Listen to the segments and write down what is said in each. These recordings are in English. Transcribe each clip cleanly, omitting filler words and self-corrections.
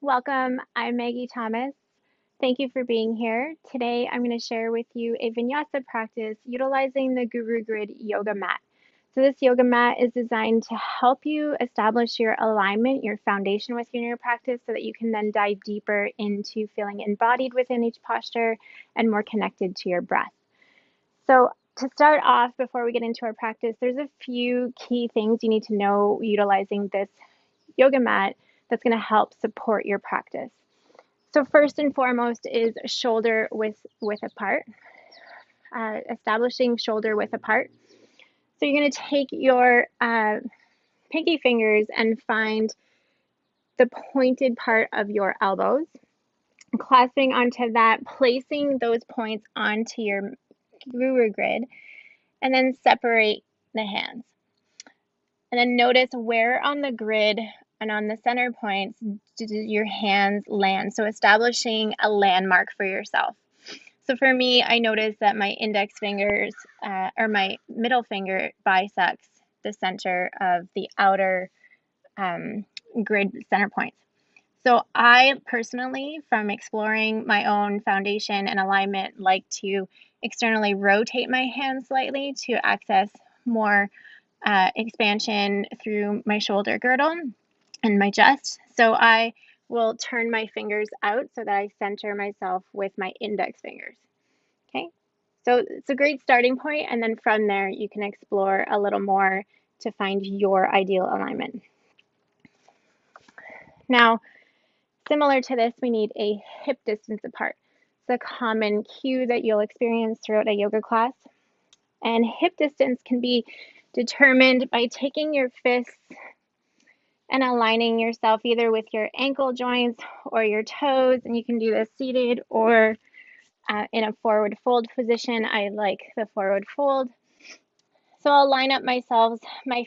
Welcome, I'm Maggie Thomas. Thank you for being here. Today I'm going to share with you a Vinyasa practice utilizing the Gurugrid yoga mat. So this yoga mat is designed to help you establish your alignment, your foundation within your practice so that you can then dive deeper into feeling embodied within each posture and more connected to your breath. So to start off, before we get into our practice, there's a few key things you need to know utilizing this yoga mat that's going to help support your practice. So first and foremost is shoulder width apart, establishing shoulder width apart. So you're going to take your pinky fingers and find the pointed part of your elbows, clasping onto that, placing those points onto your guru grid, and then separate the hands. And then notice where on the grid and on the center points do your hands land. So establishing a landmark for yourself. So for me, I noticed that my index fingers or my middle finger bisects the center of the outer grid center points. So I personally, from exploring my own foundation and alignment, like to externally rotate my hands slightly to access more expansion through my shoulder girdle and my chest. So I will turn my fingers out so that I center myself with my index fingers. Okay, so it's a great starting point, and then from there you can explore a little more to find your ideal alignment. Now, similar to this, we need a hip distance apart. It's a common cue that you'll experience throughout a yoga class. And hip distance can be determined by taking your fists and aligning yourself either with your ankle joints or your toes. And you can do this seated or in a forward fold position. I like the forward fold. So I'll line up my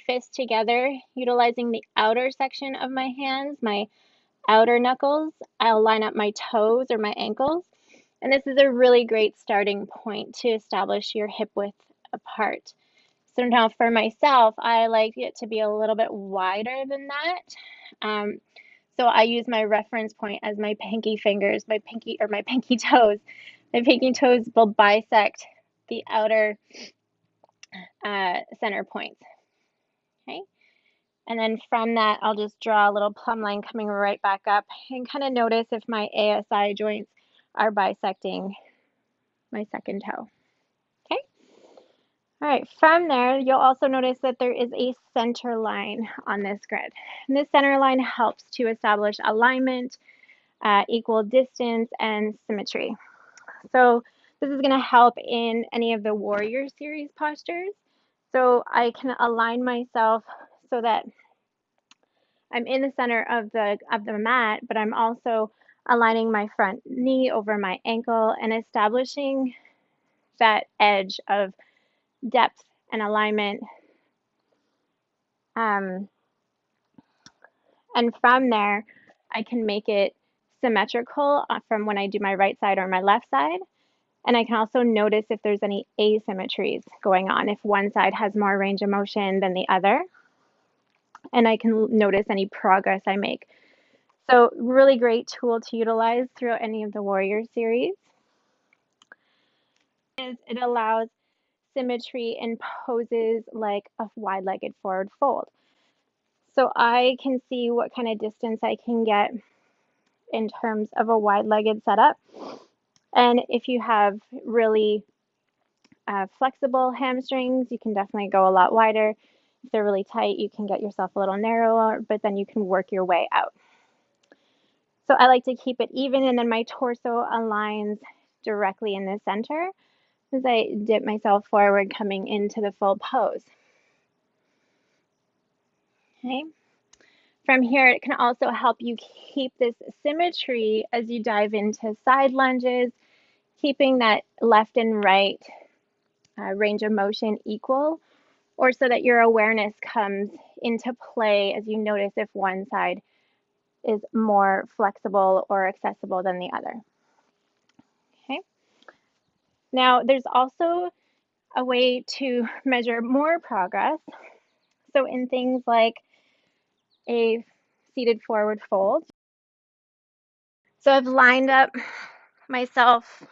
fists together, utilizing the outer section of my hands, my outer knuckles. I'll line up my toes or my ankles. And this is a really great starting point to establish your hip width apart. So now for myself, I like it to be a little bit wider than that. So I use my reference point as my pinky fingers, my pinky toes. My pinky toes will bisect the outer center points. Okay. And then from that, I'll just draw a little plumb line coming right back up and kind of notice if my ASI joints are bisecting my second toe. Okay. All right, from there, you'll also notice that there is a center line on this grid. And this center line helps to establish alignment, equal distance, and symmetry. So this is going to help in any of the warrior series postures. So I can align myself so that I'm in the center of the mat, but I'm also aligning my front knee over my ankle and establishing that edge of depth and alignment. And from there, I can make it symmetrical from when I do my right side or my left side. And I can also notice if there's any asymmetries going on, if one side has more range of motion than the other. And I can notice any progress I make. So really great tool to utilize throughout any of the warrior series. It allows symmetry in poses like a wide-legged forward fold. So I can see what kind of distance I can get in terms of a wide-legged setup. And if you have really flexible hamstrings, you can definitely go a lot wider. If they're really tight, you can get yourself a little narrower, but then you can work your way out. So I like to keep it even, and then my torso aligns directly in the center as I dip myself forward, coming into the full pose. Okay. From here, it can also help you keep this symmetry as you dive into side lunges, keeping that left and right range of motion equal, or so that your awareness comes into play as you notice if one side is more flexible or accessible than the other. Okay. Now, there's also a way to measure more progress. So in things like a seated forward fold, So I've lined up myself,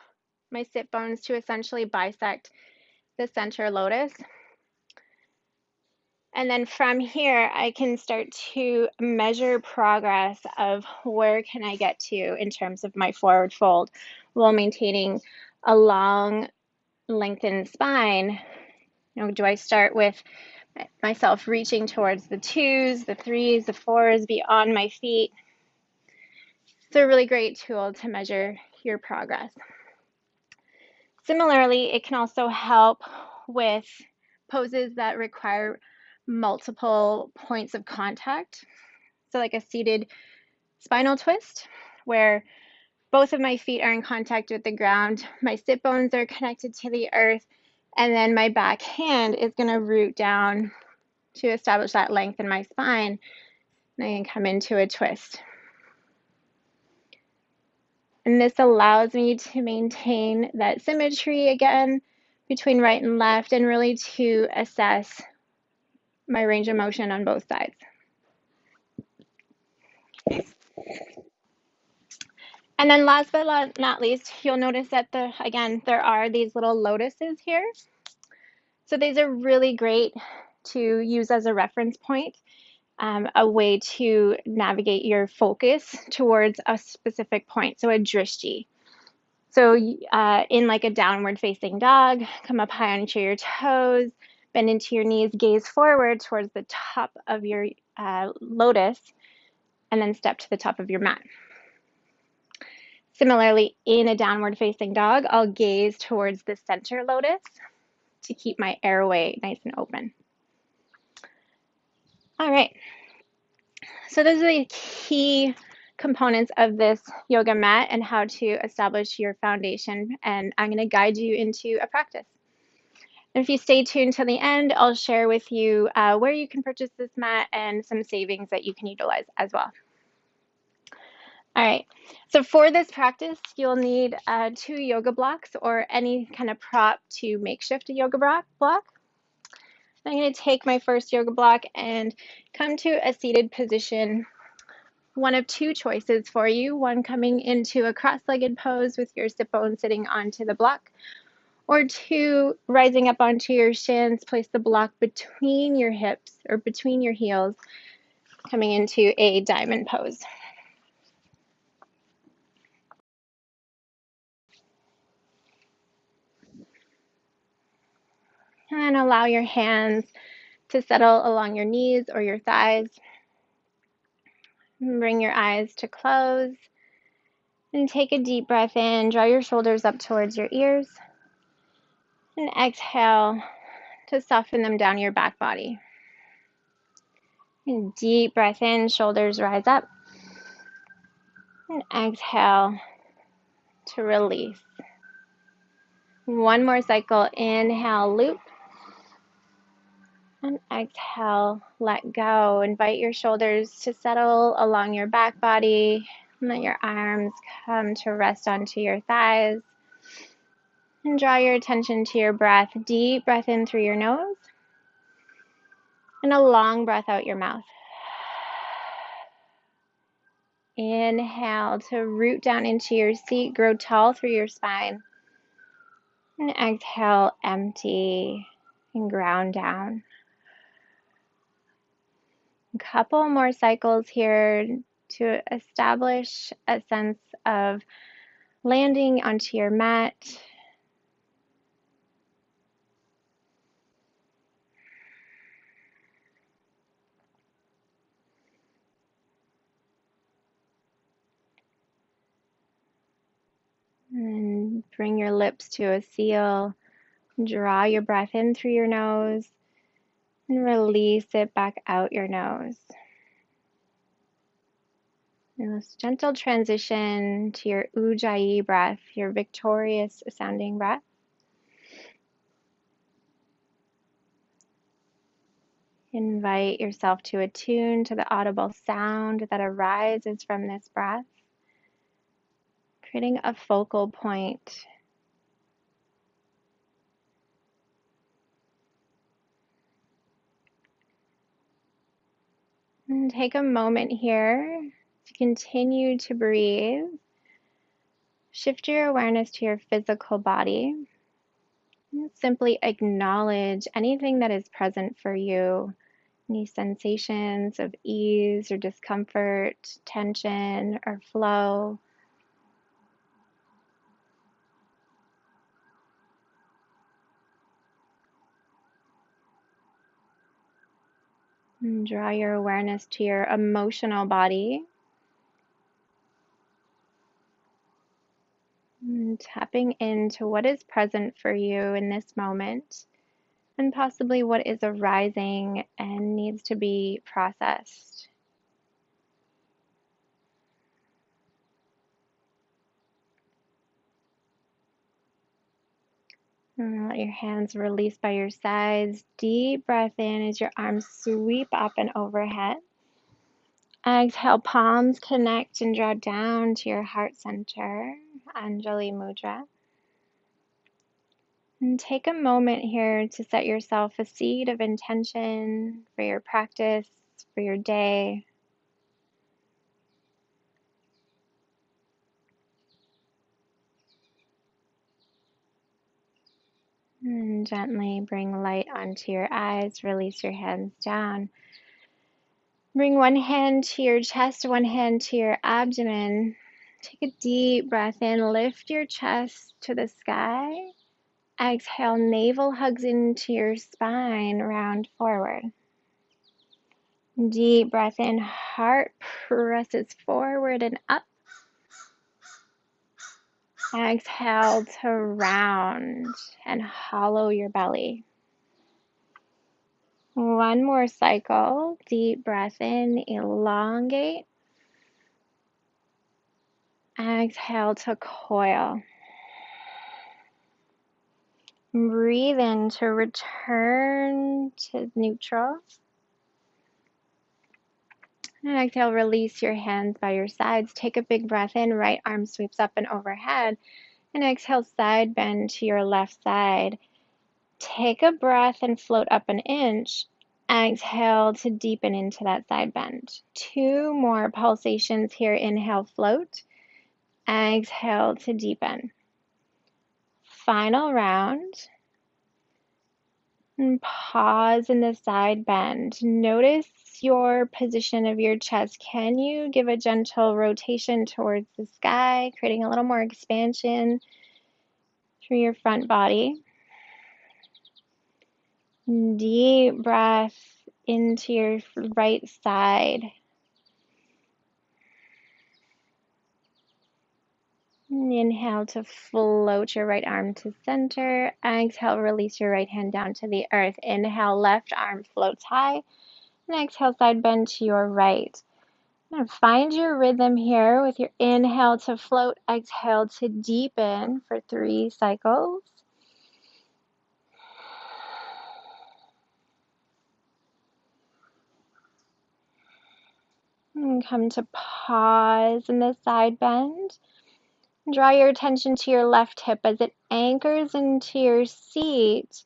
my sit bones to essentially bisect the center lotus. And then from here, I can start to measure progress of where can I get to in terms of my forward fold while maintaining a long, lengthened spine. You know, do I start with myself reaching towards the 2s, the 3s, the 4s, beyond my feet? It's a really great tool to measure your progress. Similarly, it can also help with poses that require multiple points of contact. So like a seated spinal twist, where both of my feet are in contact with the ground, my sit bones are connected to the earth, and then my back hand is going to root down to establish that length in my spine, and I can come into a twist. And this allows me to maintain that symmetry again between right and left, and really to assess my range of motion on both sides. And then last but not least, you'll notice that again, there are these little lotuses here. So these are really great to use as a reference point, a way to navigate your focus towards a specific point, so a drishti. So in like a downward facing dog, come up high onto your toes, bend into your knees, gaze forward towards the top of your lotus, and then step to the top of your mat. Similarly, in a downward facing dog, I'll gaze towards the center lotus to keep my airway nice and open. All right, so those are the key components of this yoga mat and how to establish your foundation, and I'm going to guide you into a practice. And if you stay tuned till the end, I'll share with you where you can purchase this mat and some savings that you can utilize as well. All right, so for this practice, you'll need 2 yoga blocks or any kind of prop to makeshift a yoga block. I'm going to take my first yoga block and come to a seated position. One of 2 choices for you, one coming into a cross-legged pose with your sit bone sitting onto the block, or 2, rising up onto your shins, place the block between your hips or between your heels, coming into a diamond pose. And allow your hands to settle along your knees or your thighs. And bring your eyes to close. And take a deep breath in. Draw your shoulders up towards your ears. And exhale to soften them down your back body. And deep breath in, shoulders rise up. And exhale to release. One more cycle. Inhale, loop. And exhale, let go. Invite your shoulders to settle along your back body. And let your arms come to rest onto your thighs. And draw your attention to your breath. Deep breath in through your nose. And a long breath out your mouth. Inhale to root down into your seat. Grow tall through your spine. And exhale, empty and ground down. A couple more cycles here to establish a sense of landing onto your mat. And bring your lips to a seal. Draw your breath in through your nose and release it back out your nose. And this gentle transition to your Ujjayi breath, your victorious sounding breath. Invite yourself to attune to the audible sound that arises from this breath, creating a focal point. And take a moment here to continue to breathe Shift your awareness to your physical body. Simply acknowledge anything that is present for you. Any sensations of ease or discomfort, tension or flow. And draw your awareness to your emotional body. And tapping into what is present for you in this moment, and possibly what is arising and needs to be processed. And let your hands release by your sides. Deep breath in as your arms sweep up and overhead. Exhale, palms connect and draw down to your heart center, Anjali Mudra. And take a moment here to set yourself a seed of intention for your practice, for your day. And gently bring light onto your eyes, release your hands down. Bring one hand to your chest, one hand to your abdomen. Take a deep breath in, lift your chest to the sky. Exhale, navel hugs into your spine, round forward. Deep breath in, heart presses forward and up. Exhale to round and hollow your belly. One more cycle. Deep breath in, elongate. Exhale to coil. Breathe in to return to neutral. And exhale, release your hands by your sides. Take a big breath in, right arm sweeps up and overhead. And exhale, side bend to your left side. Take a breath and float up an inch. Exhale to deepen into that side bend. 2 more pulsations here. Inhale, float. Exhale to deepen. Final round. And pause in the side bend. Notice your position of your chest. Can you give a gentle rotation towards the sky, creating a little more expansion through your front body? Deep breath into your right side. Inhale to float your right arm to center. Exhale, release your right hand down to the earth. Inhale, left arm floats high. And exhale, side bend to your right. And find your rhythm here with your inhale to float, exhale to deepen for 3 cycles. And come to pause in the side bend. Draw your attention to your left hip as it anchors into your seat.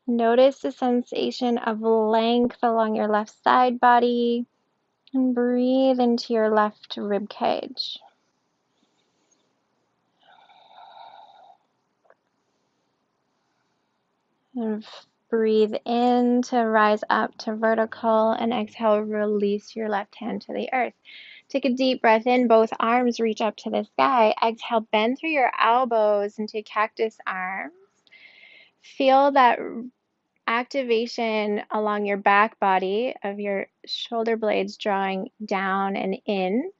Notice the sensation of length along your left side body. And breathe into your left rib cage. And breathe in to rise up to vertical, and exhale, release your left hand to the earth. Take a deep breath in, both arms reach up to the sky. Exhale, bend through your elbows into cactus arms. Feel that activation along your back body of your shoulder blades drawing down and in.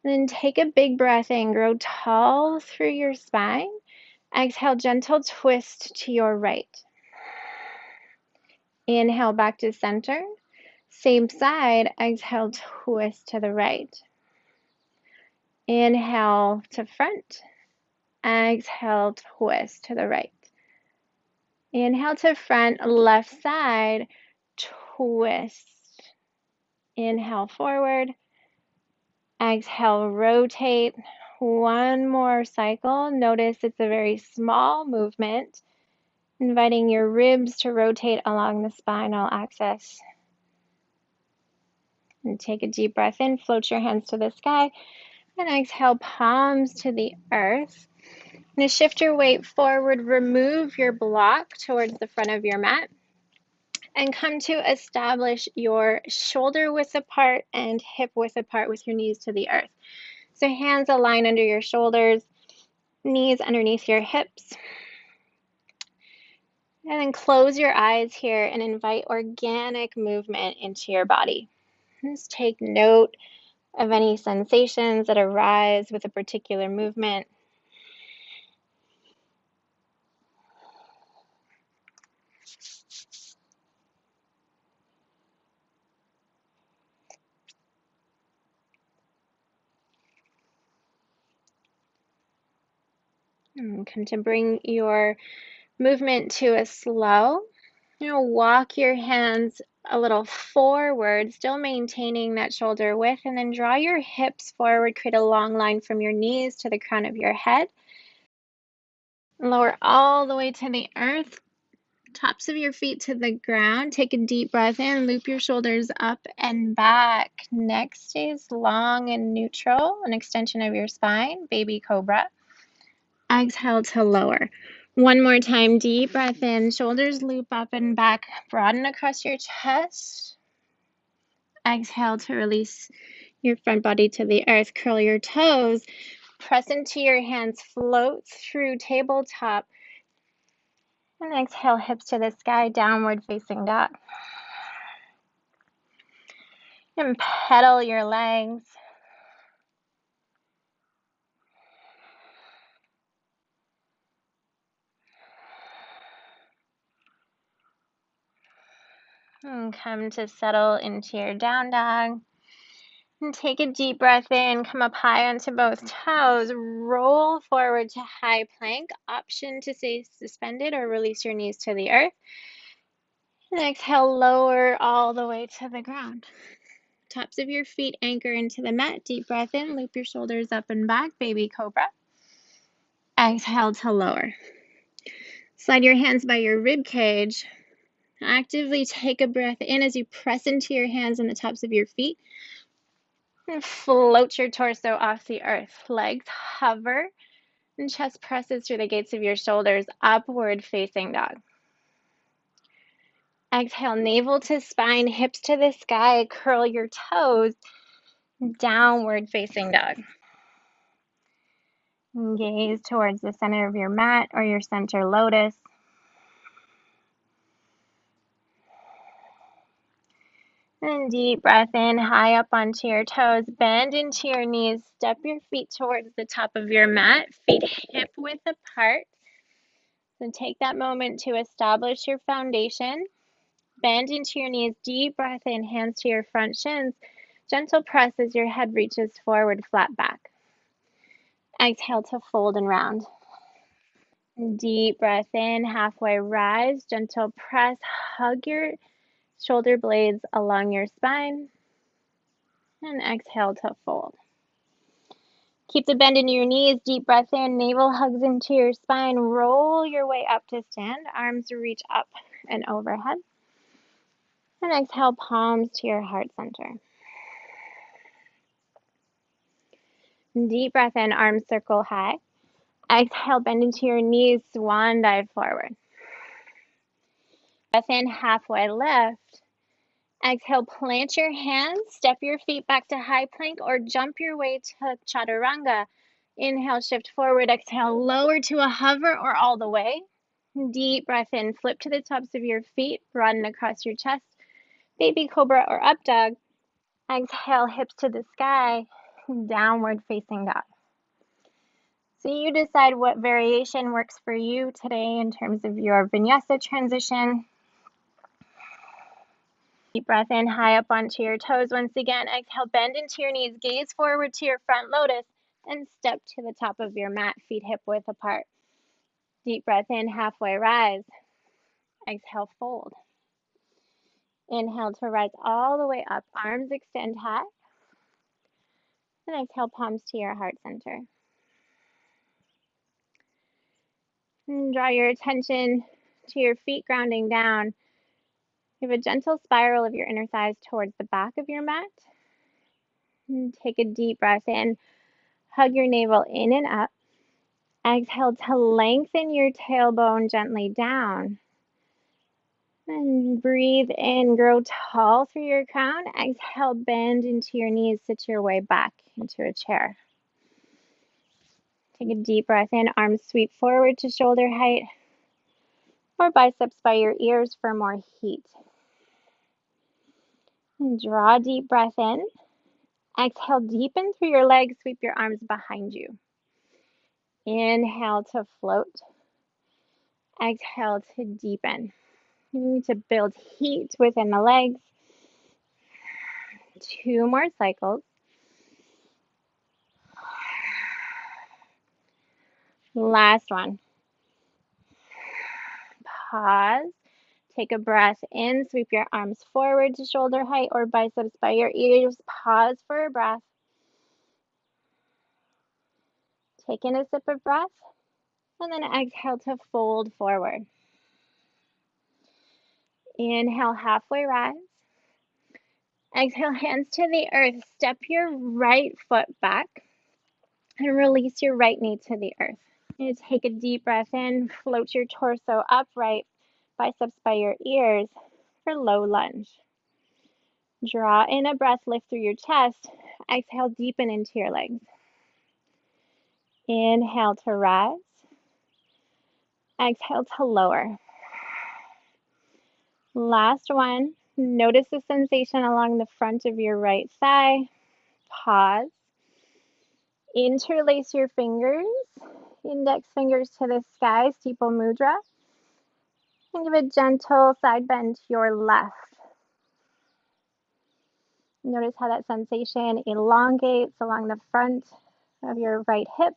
And then take a big breath in, grow tall through your spine. Exhale, gentle twist to your right. Inhale back to center. Same side, exhale, twist to the right. Inhale to front. Exhale, twist to the right. Inhale to front, left side, twist. Inhale forward. Exhale, rotate. One more cycle. Notice it's a very small movement, inviting your ribs to rotate along the spinal axis. And take a deep breath in, float your hands to the sky. And exhale, palms to the earth. Now shift your weight forward, remove your block towards the front of your mat, and come to establish your shoulder width apart and hip width apart with your knees to the earth. So hands align under your shoulders, knees underneath your hips. And then close your eyes here and invite organic movement into your body. Just take note of any sensations that arise with a particular movement. And come to bring your movement to a slow. Walk your hands a little forward, still maintaining that shoulder width, and then draw your hips forward, create a long line from your knees to the crown of your head. Lower all the way to the earth, tops of your feet to the ground. Take a deep breath in, loop your shoulders up and back. Neck stays long and neutral, an extension of your spine, baby cobra. Exhale to lower. One more time, deep breath in, shoulders loop up and back, broaden across your chest. Exhale to release your front body to the earth, curl your toes, press into your hands, float through tabletop, and exhale, hips to the sky, downward facing dog. And pedal your legs. And come to settle into your down dog. And take a deep breath in, come up high onto both toes, roll forward to high plank, option to stay suspended or release your knees to the earth. And exhale, lower all the way to the ground. Tops of your feet anchor into the mat, deep breath in, loop your shoulders up and back, baby cobra. Exhale to lower. Slide your hands by your rib cage. Actively take a breath in as you press into your hands and the tops of your feet. And float your torso off the earth. Legs hover and chest presses through the gates of your shoulders, upward facing dog. Exhale, navel to spine, hips to the sky, curl your toes, downward facing dog. Gaze towards the center of your mat or your center lotus. And deep breath in, high up onto your toes, bend into your knees, step your feet towards the top of your mat, feet hip width apart. So take that moment to establish your foundation. Bend into your knees, deep breath in, hands to your front shins. Gentle press as your head reaches forward, flat back. Exhale to fold and round. Deep breath in, halfway rise, gentle press, hug your shoulder blades along your spine. And exhale to fold. Keep the bend in your knees, deep breath in, navel hugs into your spine. Roll your way up to stand, arms reach up and overhead. And exhale, palms to your heart center. Deep breath in, arms circle high. Exhale, bend into your knees, swan dive forward. Breath in, halfway lift. Exhale, plant your hands, step your feet back to high plank or jump your way to chaturanga. Inhale, shift forward. Exhale, lower to a hover or all the way. Deep breath in, flip to the tops of your feet, broaden across your chest. Baby cobra or up dog. Exhale, hips to the sky, downward facing dog. So you decide what variation works for you today in terms of your vinyasa transition. Deep breath in, high up onto your toes once again. Exhale, bend into your knees, gaze forward to your front lotus, and step to the top of your mat, feet hip width apart. Deep breath in, halfway rise. Exhale, fold. Inhale to rise all the way up, arms extend high. And exhale, palms to your heart center. And draw your attention to your feet grounding down. Give a gentle spiral of your inner thighs towards the back of your mat. And take a deep breath in. Hug your navel in and up. Exhale to lengthen your tailbone gently down. And breathe in, grow tall through your crown. Exhale, bend into your knees, sit your way back into a chair. Take a deep breath in, arms sweep forward to shoulder height, or biceps by your ears for more heat. And draw a deep breath in. Exhale, deepen through your legs, sweep your arms behind you. Inhale to float. Exhale to deepen. You need to build heat within the legs. 2 more cycles. Last one. Pause. Take a breath in. Sweep your arms forward to shoulder height or biceps by your ears. Pause for a breath. Take in a sip of breath. And then exhale to fold forward. Inhale, halfway rise. Exhale, hands to the earth. Step your right foot back and release your right knee to the earth. You take a deep breath in, float your torso upright, biceps by your ears for low lunge. Draw in a breath, lift through your chest. Exhale, deepen into your legs. Inhale to rise. Exhale to lower. Last one. Notice the sensation along the front of your right thigh. Pause. Interlace your fingers. Index fingers to the sky, steeple mudra. And give a gentle side bend to your left. Notice how that sensation elongates along the front of your right hip,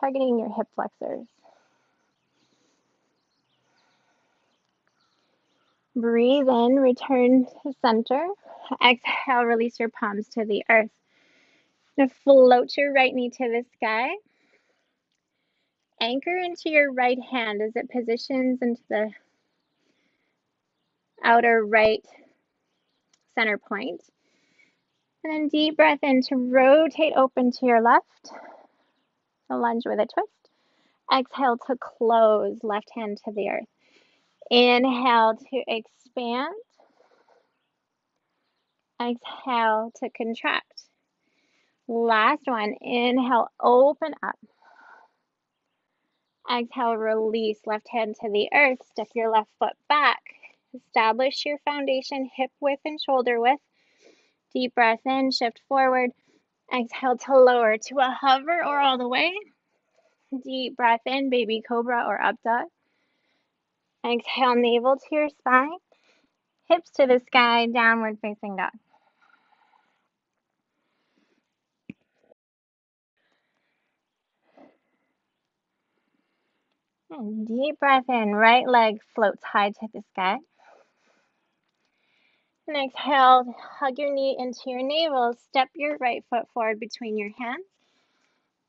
targeting your hip flexors. Breathe in, return to center. Exhale, release your palms to the earth. Now float your right knee to the sky. Anchor into your right hand as it positions into the outer right center point. And then deep breath in to rotate open to your left. A lunge with a twist. Exhale to close, left hand to the earth. Inhale to expand. Exhale to contract. Last one. Inhale, open up. Exhale, release, left hand to the earth. Step your left foot back. Establish your foundation, hip width and shoulder width. Deep breath in, shift forward. Exhale to lower to a hover or all the way. Deep breath in, baby cobra or up dog. Exhale, navel to your spine. Hips to the sky, downward facing dog. And deep breath in, right leg floats high to the sky. And exhale, hug your knee into your navel. Step your right foot forward between your hands.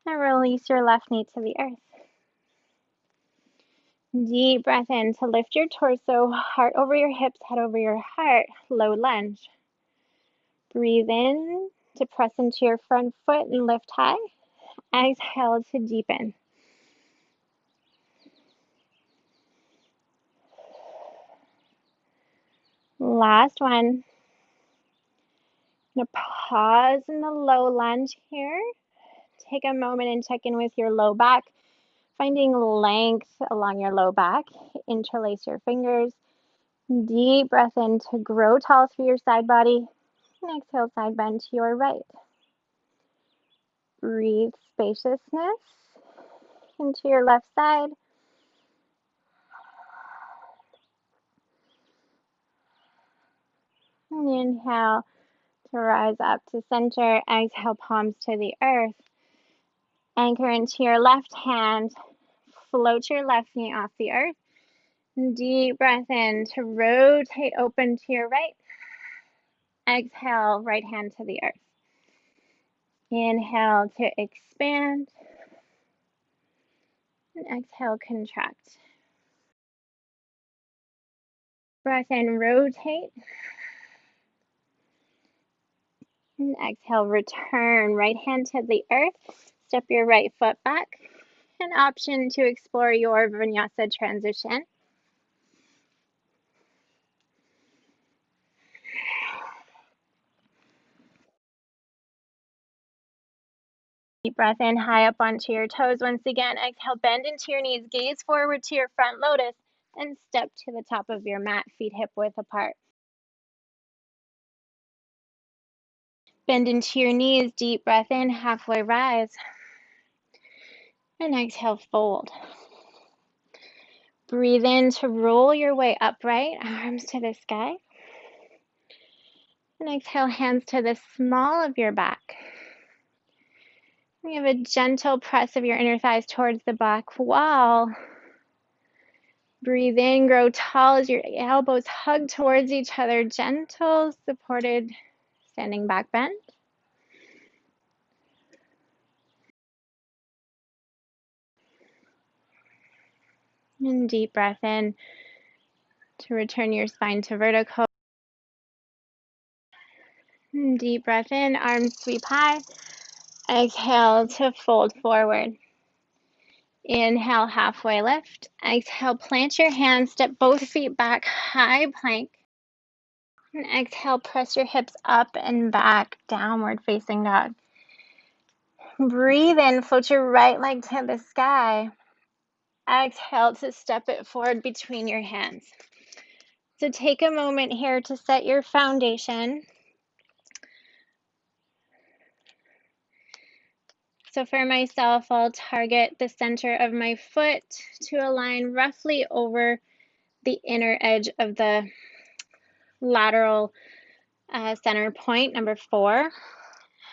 And release your left knee to the earth. Deep breath in to lift your torso, heart over your hips, head over your heart, low lunge. Breathe in to press into your front foot and lift high. Exhale to deepen. Last one. I'm going to pause in the low lunge here. Take a moment and check in with your low back, finding length along your low back. Interlace your fingers. Deep breath in to grow tall through your side body. And exhale, side bend to your right. Breathe spaciousness into your left side. And inhale to rise up to center. Exhale, palms to the earth. Anchor into your left hand. Float your left knee off the earth. Deep breath in to rotate open to your right. Exhale, right hand to the earth. Inhale to expand. And exhale, contract. Breath in, rotate. And exhale, return right hand to the earth. Step your right foot back. An option to explore your Vinyasa transition. Deep breath in, high up onto your toes. Once again, exhale, bend into your knees, gaze forward to your front lotus, and step to the top of your mat, feet hip width apart. Bend into your knees, deep breath in, halfway rise. And exhale, fold. Breathe in to roll your way upright, arms to the sky. And exhale, hands to the small of your back. We have a gentle press of your inner thighs towards the back wall. Breathe in, grow tall as your elbows hug towards each other, gentle, supported, standing back bend. And deep breath in to return your spine to vertical. And deep breath in, arms sweep high. Exhale to fold forward. Inhale, halfway lift. Exhale, plant your hands, step both feet back, high plank. And exhale, press your hips up and back, downward facing dog. Breathe in, float your right leg to the sky. Exhale to step it forward between your hands. So take a moment here to set your foundation. So for myself, I'll target the center of my foot to align roughly over the inner edge of the lateral center point, number 4.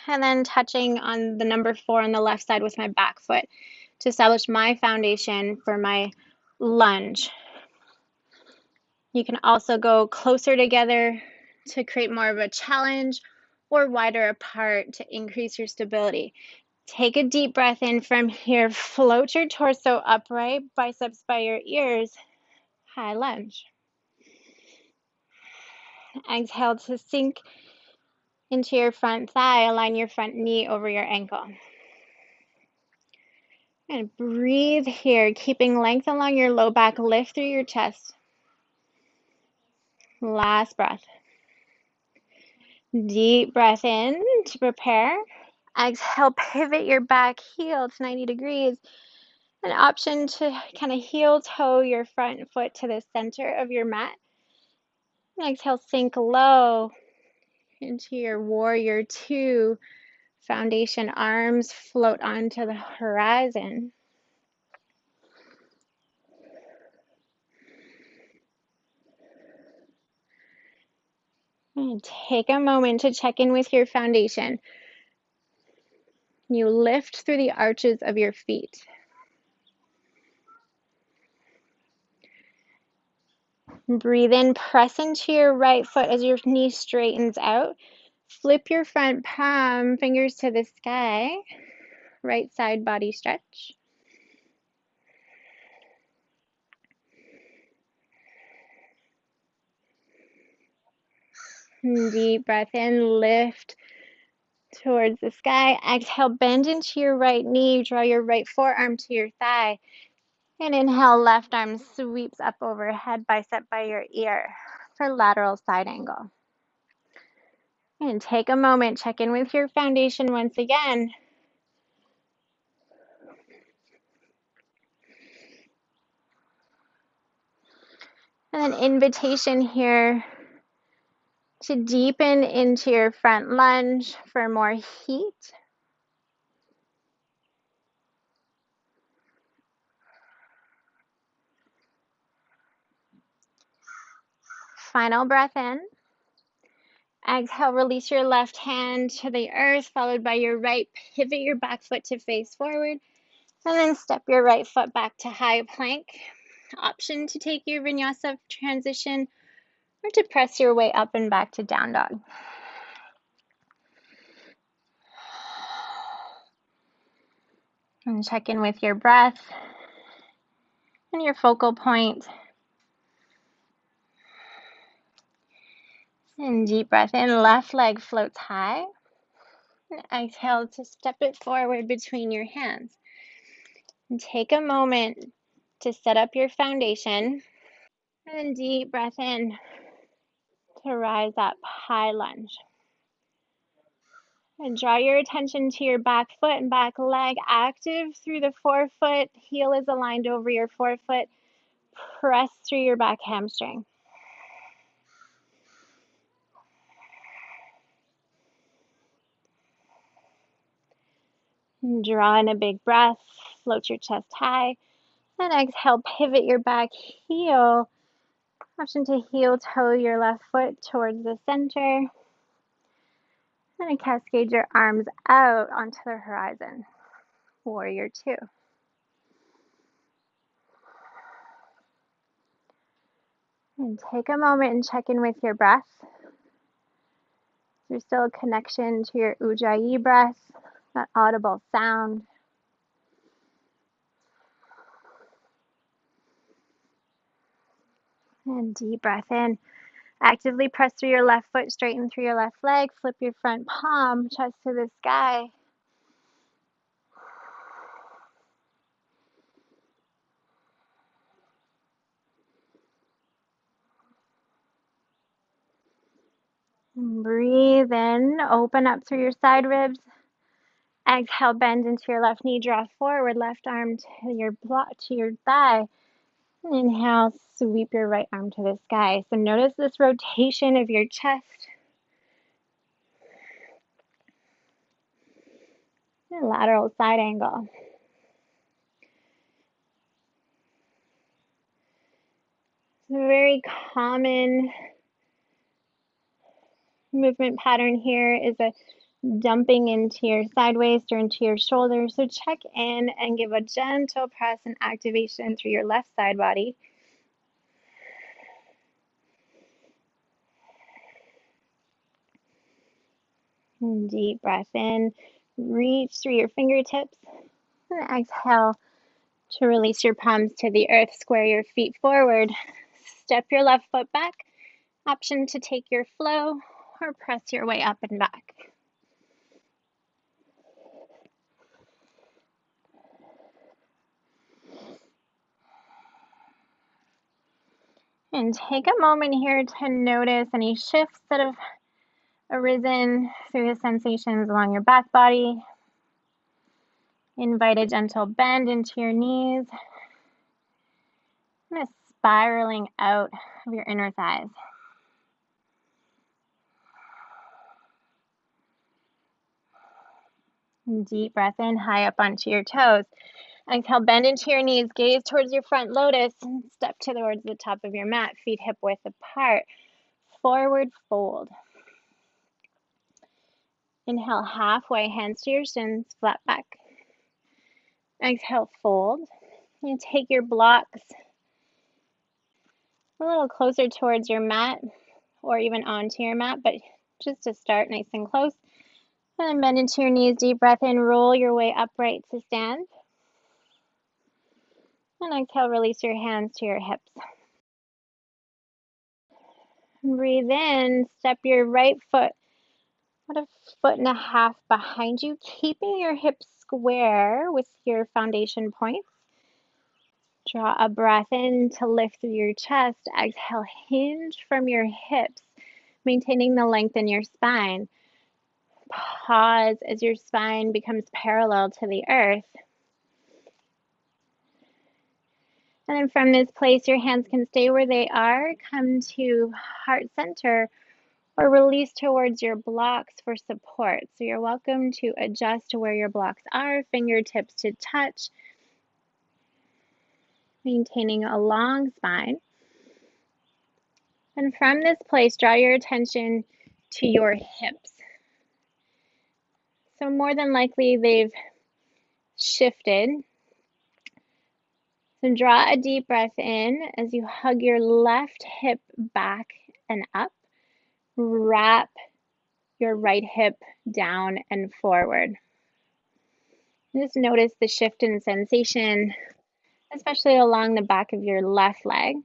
And then touching on the number 4 on the left side with my back foot to establish my foundation for my lunge. You can also go closer together to create more of a challenge or wider apart to increase your stability. Take a deep breath in from here. Float your torso upright, biceps by your ears. High lunge. Exhale to sink into your front thigh. Align your front knee over your ankle. And breathe here, keeping length along your low back. Lift through your chest. Last breath. Deep breath in to prepare. Exhale, pivot your back heel to 90 degrees. An option to kind of heel toe your front foot to the center of your mat. And exhale, sink low into your warrior 2. Foundation arms float onto the horizon. And take a moment to check in with your foundation. You lift through the arches of your feet. Breathe in, press into your right foot as your knee straightens out. Flip your front palm, fingers to the sky. Right side body stretch. Deep breath in, lift towards the sky. Exhale, bend into your right knee. Draw your right forearm to your thigh. And inhale, left arm sweeps up overhead, bicep by your ear for lateral side angle. And take a moment, check in with your foundation once again. And an invitation here to deepen into your front lunge for more heat. Final breath in. Exhale, release your left hand to the earth, followed by your right. Pivot your back foot to face forward, and then step your right foot back to high plank. Option to take your Vinyasa transition or to press your way up and back to down dog. And check in with your breath and your focal point. And deep breath in, left leg floats high. Exhale to step it forward between your hands. And take a moment to set up your foundation. And deep breath in to rise up, high lunge. And draw your attention to your back foot and back leg, active through the forefoot. Heel is aligned over your forefoot. Press through your back hamstring. And draw in a big breath, float your chest high. And exhale, pivot your back heel. Option to heel toe your left foot towards the center. And cascade your arms out onto the horizon. Warrior two. And take a moment and check in with your breath. There's still a connection to your Ujjayi breath, that audible sound. And deep breath in. Actively press through your left foot, straighten through your left leg, flip your front palm, chest to the sky. And breathe in, open up through your side ribs. Exhale, bend into your left knee, draw forward, left arm to your thigh. And inhale, sweep your right arm to the sky. So notice this rotation of your chest. And lateral side angle. A very common movement pattern here is a dumping into your side waist or into your shoulders. So check in and give a gentle press and activation through your left side body. And deep breath in, reach through your fingertips, and exhale to release your palms to the earth. Square your feet forward, step your left foot back. Option to take your flow or press your way up and back. And take a moment here to notice any shifts that have arisen through the sensations along your back body. Invite a gentle bend into your knees and a spiraling out of your inner thighs. And deep breath in, high up onto your toes. Exhale, bend into your knees, gaze towards your front lotus, and step towards the top of your mat, feet hip width apart. Forward fold. Inhale, halfway, hands to your shins, flat back. Exhale, fold. And take your blocks a little closer towards your mat or even onto your mat, but just to start nice and close. And then bend into your knees, deep breath in, roll your way upright to stand. And exhale, release your hands to your hips. Breathe in, step your right foot about a foot and a half behind you, keeping your hips square with your foundation points. Draw a breath in to lift through your chest. Exhale, hinge from your hips, maintaining the length in your spine. Pause as your spine becomes parallel to the earth. And then from this place, your hands can stay where they are, come to heart center, or release towards your blocks for support. So you're welcome to adjust to where your blocks are, fingertips to touch, maintaining a long spine. And from this place, draw your attention to your hips. So more than likely, they've shifted. So draw a deep breath in as you hug your left hip back and up. Wrap your right hip down and forward. Just notice the shift in sensation, especially along the back of your left leg.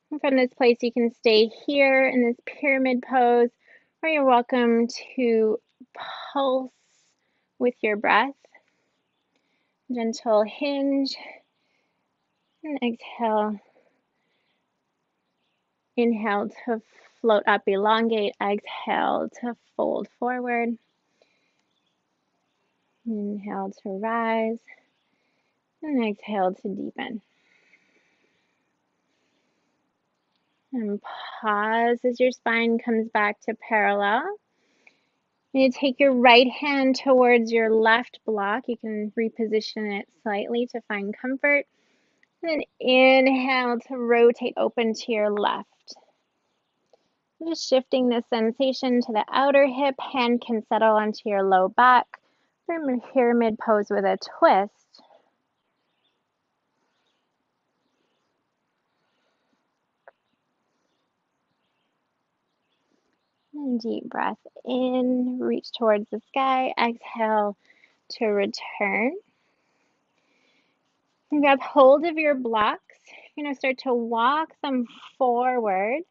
And from this place, you can stay here in this pyramid pose, or you're welcome to pulse with your breath. Gentle hinge and exhale. Inhale to float up, elongate. Exhale to fold forward. Inhale to rise. And exhale to deepen. And pause as your spine comes back to parallel. You take your right hand towards your left block. You can reposition it slightly to find comfort. And then inhale to rotate open to your left. Just shifting the sensation to the outer hip. Hand can settle onto your low back. From pyramid pose with a twist. And deep breath in, reach towards the sky. Exhale to return. And grab hold of your blocks. You're going to start to walk them forward.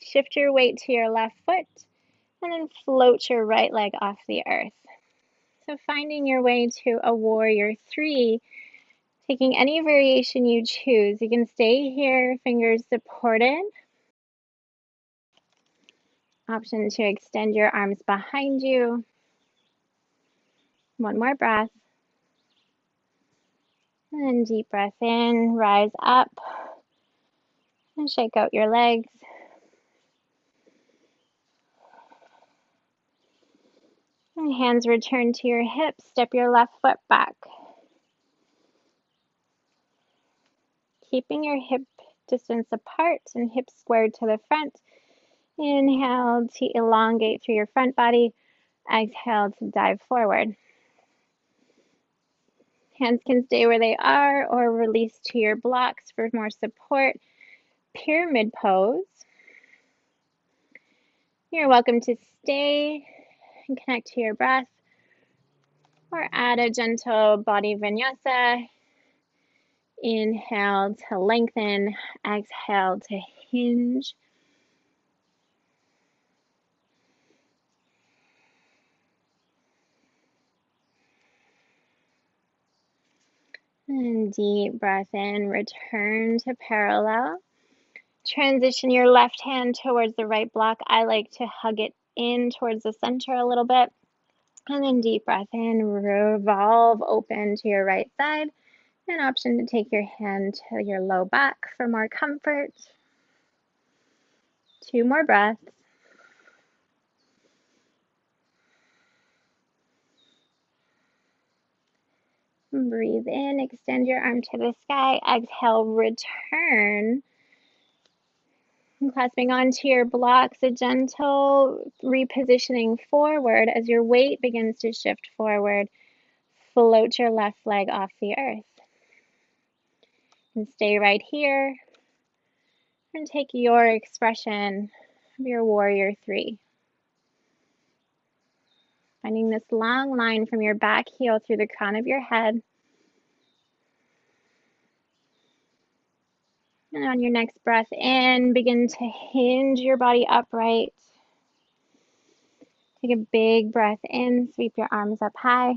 Shift your weight to your left foot and then float your right leg off the earth. So finding your way to a warrior three, taking any variation you choose. You can stay here, fingers supported. Option to extend your arms behind you. One more breath. And deep breath in, rise up, and shake out your legs. And hands return to your hips. Step your left foot back. Keeping your hip distance apart and hips squared to the front. Inhale to elongate through your front body. Exhale to dive forward. Hands can stay where they are or release to your blocks for more support. Pyramid pose. You're welcome to stay and connect to your breath or add a gentle body vinyasa. Inhale to lengthen, exhale to hinge. And deep breath in, return to parallel. Transition your left hand towards the right block. I like to hug it in towards the center a little bit. And then deep breath in, revolve open to your right side. An option to take your hand to your low back for more comfort. 2 more breaths. Breathe in, extend your arm to the sky. Exhale, return. Clasping onto your blocks, a gentle repositioning forward as your weight begins to shift forward. Float your left leg off the earth. And stay right here. And take your expression of your warrior three. Finding this long line from your back heel through the crown of your head. And on your next breath in, begin to hinge your body upright. Take a big breath in, sweep your arms up high.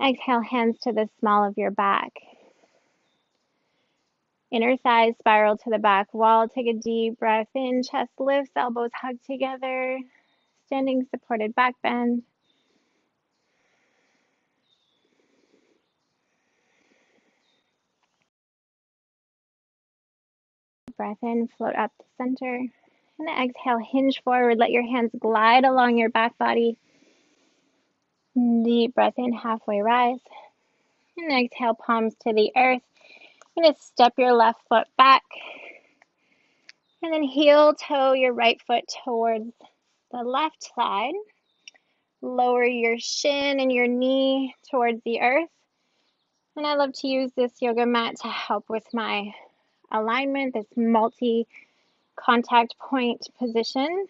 Exhale, hands to the small of your back. Inner thighs spiral to the back wall. Take a deep breath in, chest lifts, elbows hug together. Standing supported back bend. Breath in, float up to center. And exhale, hinge forward. Let your hands glide along your back body. Deep breath in, halfway rise. And exhale, palms to the earth. You're going to step your left foot back. And then heel toe your right foot towards the left side. Lower your shin and your knee towards the earth. And I love to use this yoga mat to help with my alignment, this multi-contact point position.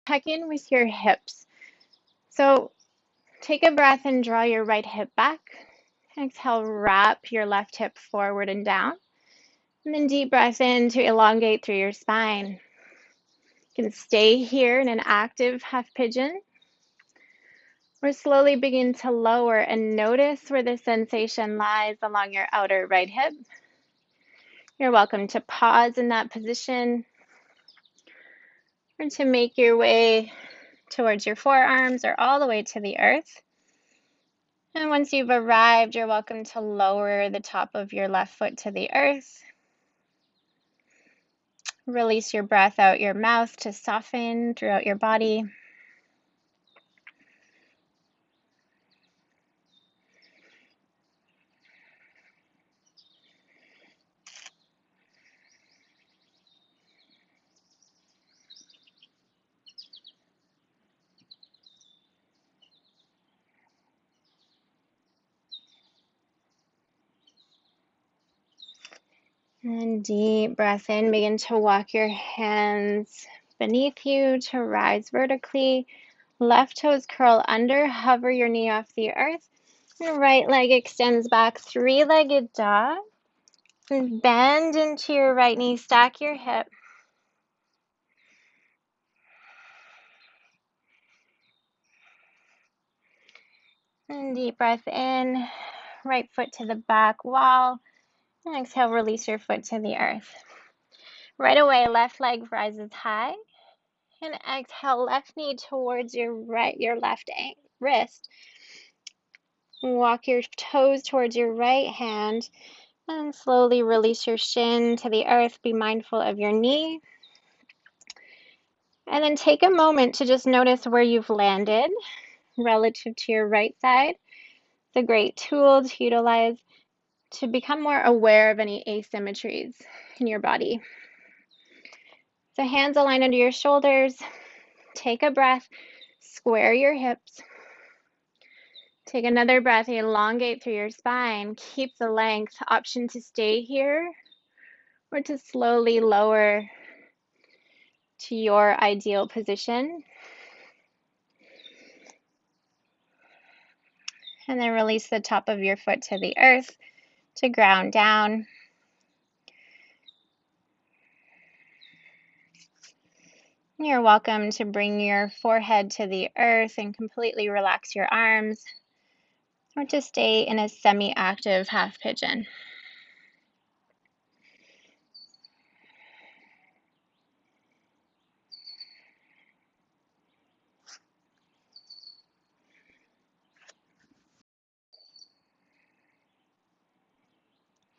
Check in with your hips. So take a breath and draw your right hip back. Exhale, wrap your left hip forward and down. And then deep breath in to elongate through your spine. You You can stay here in an active half pigeon, or slowly begin to lower and notice where the sensation lies along your outer right hip. You're welcome to pause in that position or to make your way towards your forearms or all the way to the earth. And once you've arrived, you're welcome to lower the top of your left foot to the earth. Release your breath out your mouth to soften throughout your body. And deep breath in. Begin to walk your hands beneath you to rise vertically. Left toes curl under, hover your knee off the earth. And right leg extends back, three-legged dog. And bend into your right knee, stack your hip. And deep breath in, right foot to the back wall. And exhale, release your foot to the earth. Right away, left leg rises high. And exhale, left knee towards your left wrist. Walk your toes towards your right hand and slowly release your shin to the earth. Be mindful of your knee. And then take a moment to just notice where you've landed relative to your right side. It's a great tool to utilize to become more aware of any asymmetries in your body. So hands align under your shoulders. Take a breath. Square your hips. Take another breath, elongate through your spine, keep the length. Option to stay here or to slowly lower to your ideal position. And then release the top of your foot to the earth to ground down. You're welcome to bring your forehead to the earth and completely relax your arms, or to stay in a semi-active half pigeon.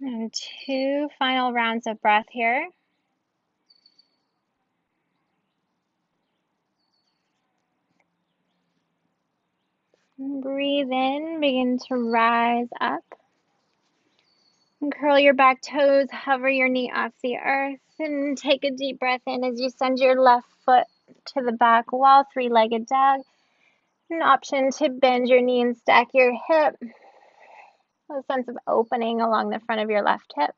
And 2 final rounds of breath here. And breathe in, begin to rise up. And curl your back toes, hover your knee off the earth, and take a deep breath in as you send your left foot to the back wall, three-legged dog. An option to bend your knee and stack your hip. A sense of opening along the front of your left hip.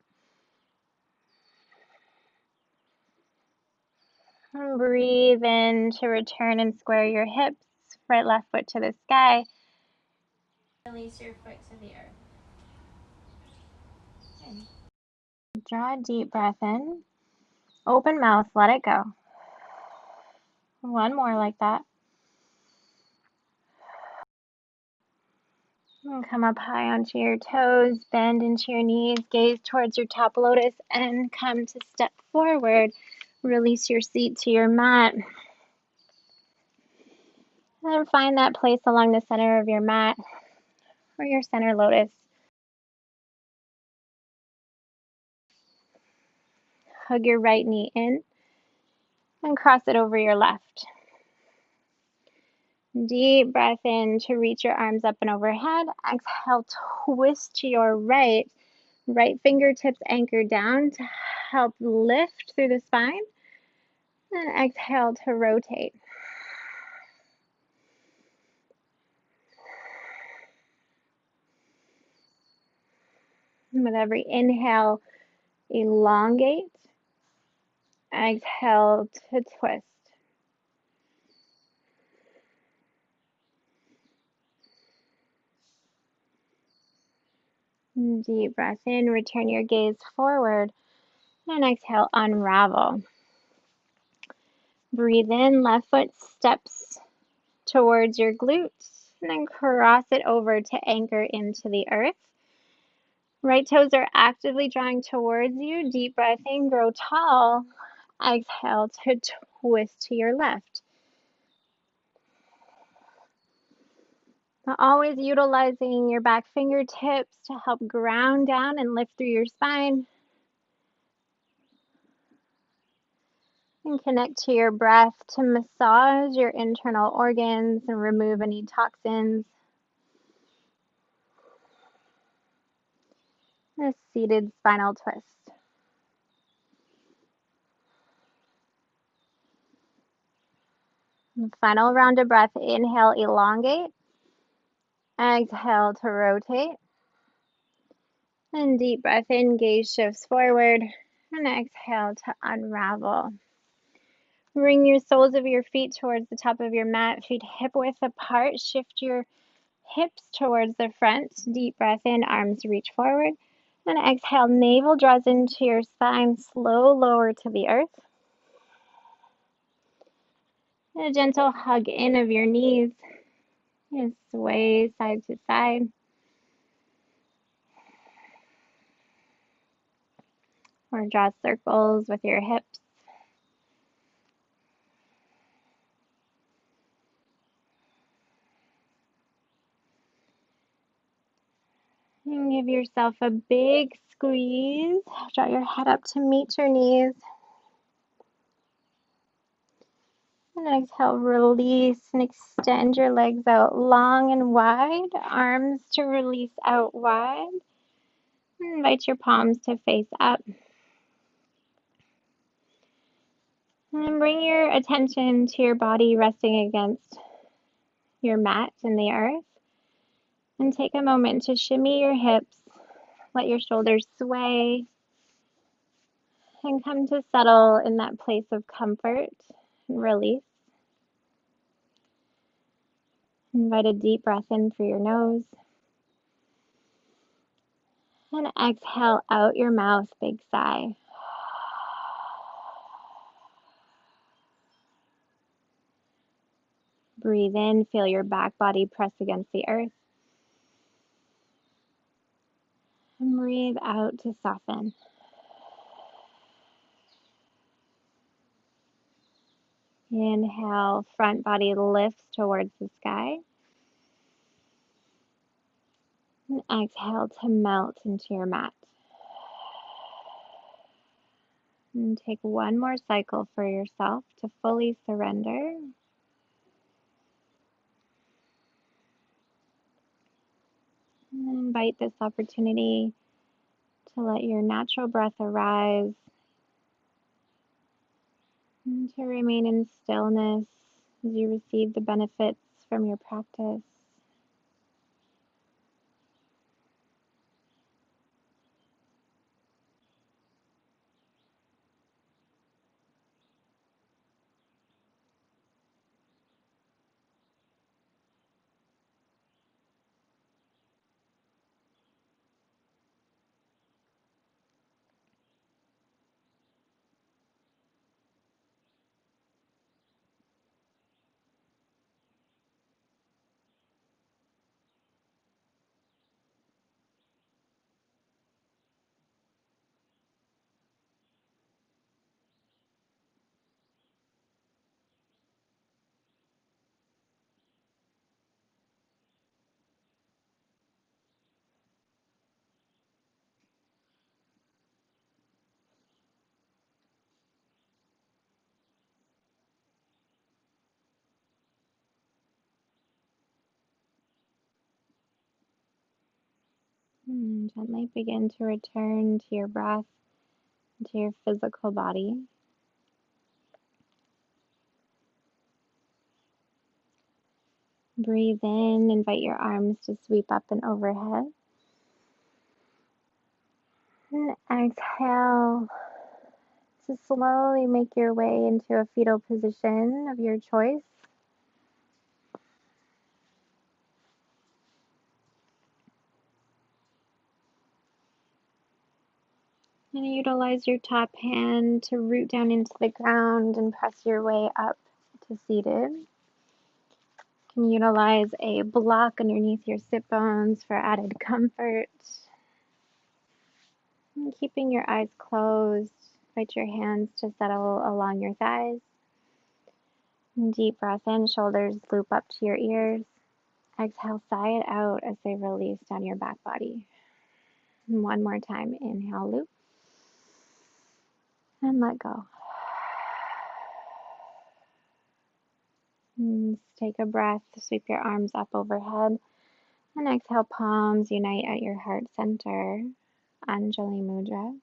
And breathe in to return and square your hips, right left foot to the sky. Release your foot to the earth. Okay. Draw a deep breath in. Open mouth, let it go. One more like that. And come up high onto your toes, bend into your knees, gaze towards your top lotus, and come to step forward. Release your seat to your mat. And find that place along the center of your mat or your center lotus. Hug your right knee in and cross it over your left. Deep breath in to reach your arms up and overhead. Exhale, twist to your right. Right fingertips anchor down to help lift through the spine. And exhale to rotate. And with every inhale, elongate. Exhale to twist. Deep breath in, return your gaze forward, and exhale, unravel. Breathe in, left foot steps towards your glutes, and then cross it over to anchor into the earth. Right toes are actively drawing towards you. Deep breath in, grow tall. Exhale to twist to your left. Now, always utilizing your back fingertips to help ground down and lift through your spine. And connect to your breath to massage your internal organs and remove any toxins. A seated spinal twist. And final round of breath. Inhale, elongate. Exhale to rotate. And deep breath in, gaze shifts forward. And exhale to unravel. Bring your soles of your feet towards the top of your mat, feet hip width apart. Shift your hips towards the front. Deep breath in, arms reach forward. And exhale, navel draws into your spine, slow lower to the earth. And a gentle hug in of your knees. And sway side to side. Or draw circles with your hips. And give yourself a big squeeze. Draw your head up to meet your knees. And exhale, release and extend your legs out long and wide. Arms to release out wide. And invite your palms to face up. And bring your attention to your body resting against your mat in the earth. And take a moment to shimmy your hips. Let your shoulders sway. And come to settle in that place of comfort and release. Invite a deep breath in through your nose. And exhale out your mouth, big sigh. Breathe in, feel your back body press against the earth. And breathe out to soften. Inhale, front body lifts towards the sky. And exhale to melt into your mat. And take one more cycle for yourself to fully surrender. And invite this opportunity to let your natural breath arise and to remain in stillness as you receive the benefits from your practice. And gently begin to return to your breath, to your physical body. Breathe in, invite your arms to sweep up and overhead. And exhale to slowly make your way into a fetal position of your choice. And Utilize your top hand to root down into the ground and press your way up to seated. You can utilize a block underneath your sit bones for added comfort. And keeping your eyes closed, invite your hands to settle along your thighs. And deep breath in, shoulders loop up to your ears. Exhale, sigh it out as they release down your back body. And one more time, inhale, loop. And let go. And take a breath, sweep your arms up overhead. And exhale, palms unite at your heart center, Anjali Mudra.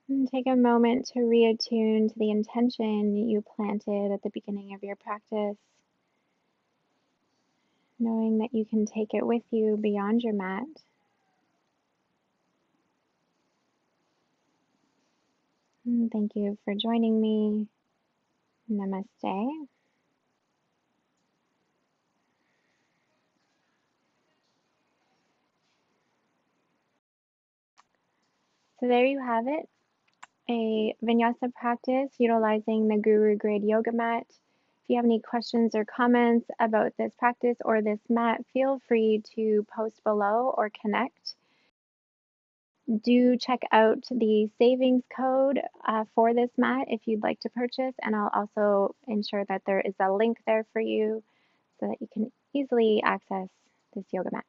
And take a moment to reattune to the intention you planted at the beginning of your practice, knowing that you can take it with you beyond your mat. And thank you for joining me. Namaste. So there you have it, a Vinyasa practice utilizing the Gurugrid yoga mat. If you have any questions or comments about this practice or this mat, feel free to post below or connect. Do check out the savings code for this mat if you'd like to purchase, and I'll also ensure that there is a link there for you so that you can easily access this yoga mat.